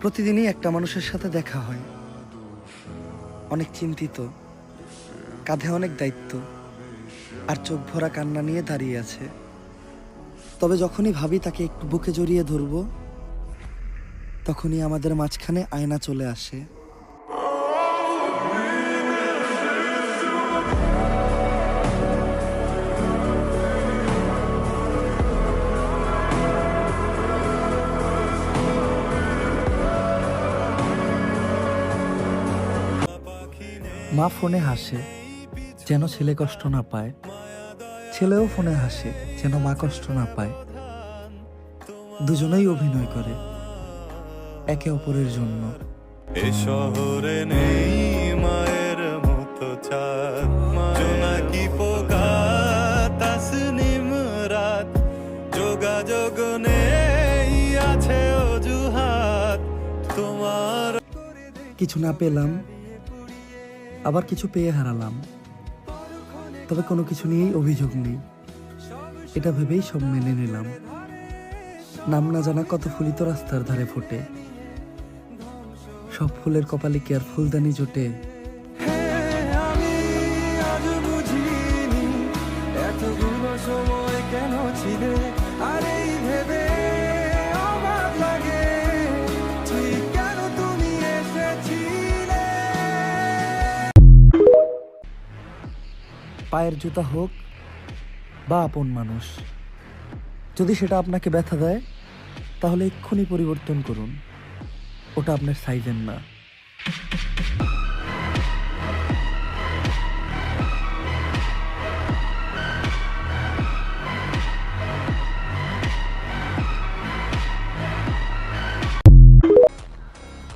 প্রতিদিনই একটা মানুষের সাথে দেখা হয়, অনেক চিন্তিত, কাঁধে অনেক দায়িত্ব আর চোখ ভরা কান্না নিয়ে দাঁড়িয়ে আছে। তবে যখনই ভাবি তাকে একটু বুকে জড়িয়ে ধরবো, তখনই আমাদের মাঝখানে আয়না চলে আসে। মা ফোনে হাসে যেন ছেলে কষ্ট না পায়, ছেলেও ফোনে হাসে যেন মা কষ্ট না পায়। দুজনেই অভিনয় করে একে অপরের জন্য। এ শহরে নেই মায়ের মতো চাঁদ, জোনাকি পোকা তাসনিম রাত, যোগাযোগ নেই আছে অজুহাত তোমার। কিছু না পেলাম, আবার কিছু পেয়ে হারালাম, তবে কোনো কিছু নিয়েই অভিযোগ নেই, এটা ভেবেই সব মেনে নিলাম। নাম না জানা কত ফুলই তো রাস্তার ধারে ফোটে, সব ফুলের কপালে কি আর ফুলদানি জোটে? আমি আজ বুঝিনি এতগুলো সময় কেন ছিলে, আর এই ভেবে অবাক লাগে ঠিক কেন তুমি এসেছিলে। পায়ের জুতা হোক বা আপন মানুষ, যদি সেটা আপনাকে ব্যথা দেয় তাহলে এক্ষুনি পরিবর্তন করুন, ওটা আপনার সাইজের না।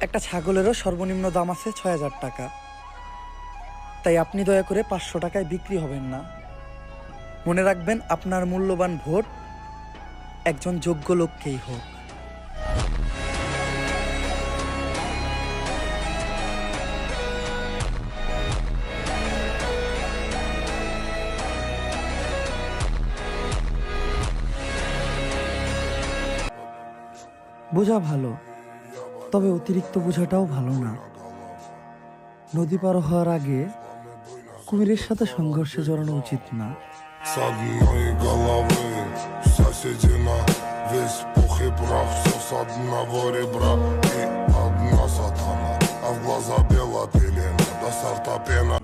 একটা ছাগলেরও সর্বনিম্ন দাম আছে ৬,০০০ টাকা, তাই আপনি দয়া করে ৫০০ টাকায় বিক্রি হবেন না। মনে রাখবেন, আপনার মূল্যবান ভোট একজন যোগ্য লোককেই হোক। বোঝা ভালো, তবে অতিরিক্ত বোঝাটাও ভালো না। নদী পার হওয়ার আগে কুমিরের সাথে সংঘর্ষে জড়ানো উচিত না। С одной головы вся седина, весь пух и прах, все с одного ребра. И одна сатана, а в глаза бела пелена, до сорта пена.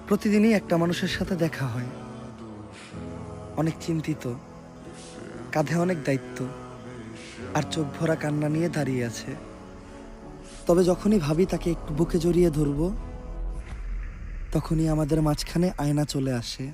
প্রতিদিনই একটা মানুষের সাথে দেখা হয়, অনেক চিন্তিত, কাঁধে অনেক দায়িত্ব আর চোখ ভরা কান্না নিয়ে দাঁড়িয়ে আছে। তবে যখনই ভাবি তাকে একটু বুকে জড়িয়ে ধরবো, তখনই আমাদের মাঝখানে আয়না চলে আসে।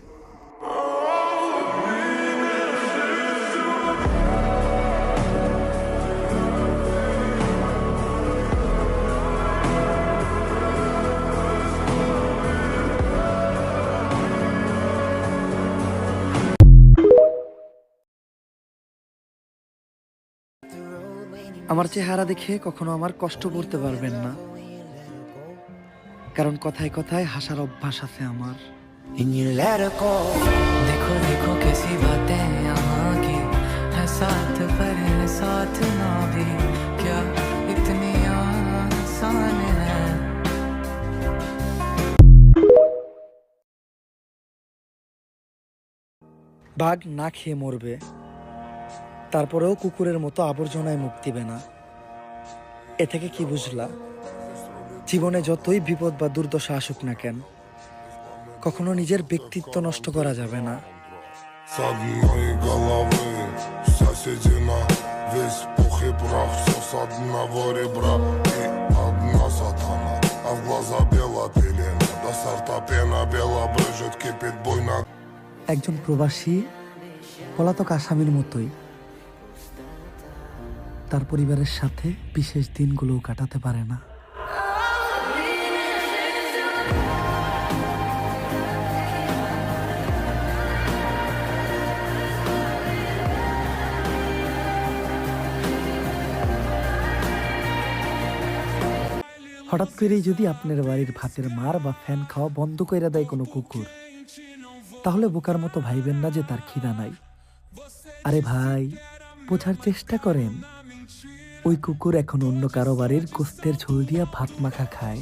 আমার চেহারা দেখে কখনো আমার কষ্ট করতে পারবেন না, কারণ কথায় কথায় হাসার অভ্যাস আছে আমার। देखो देखो कैसी बातें यहाँ की है, साथ पर है साथ ना भी, क्या इतनी आसान है। বাঘ না খেয়ে মরবে, তারপরেও কুকুরের মতো আবর্জনায় মুখ দিবে না। এ থেকে কি বুঝলা? জীবনে যতই বিপদ বা দুর্দশা আসুক না কেন, কখনো নিজের ব্যক্তিত্ব নষ্ট করা যাবে না। С одной головы вся седина, весь пух и прах, все с одного ребра. И одна сатана, а в глаза бела пелена, до сорта пена бела брызжет, кипит буйно. একজন প্রবাসী পলাতক আসামির মতোই তার পরিবারের সাথে বিশেষ দিনগুলোও কাটাতে পারে না। হঠাৎ করেই যদি আপনার বাড়ির ভাতের মার বা ফ্যান খাওয়া বন্ধ করে দেয় কোনো কুকুর, তাহলে বোকার মতো ভাইবেন না যে তার খিদা নাই। আরে ভাই, বোঝার চেষ্টা করেন, ওই কুকুর এখন অন্য কারো বাড়ির গোস্তের ঝোল দিয়া ভাত মাখা খায়।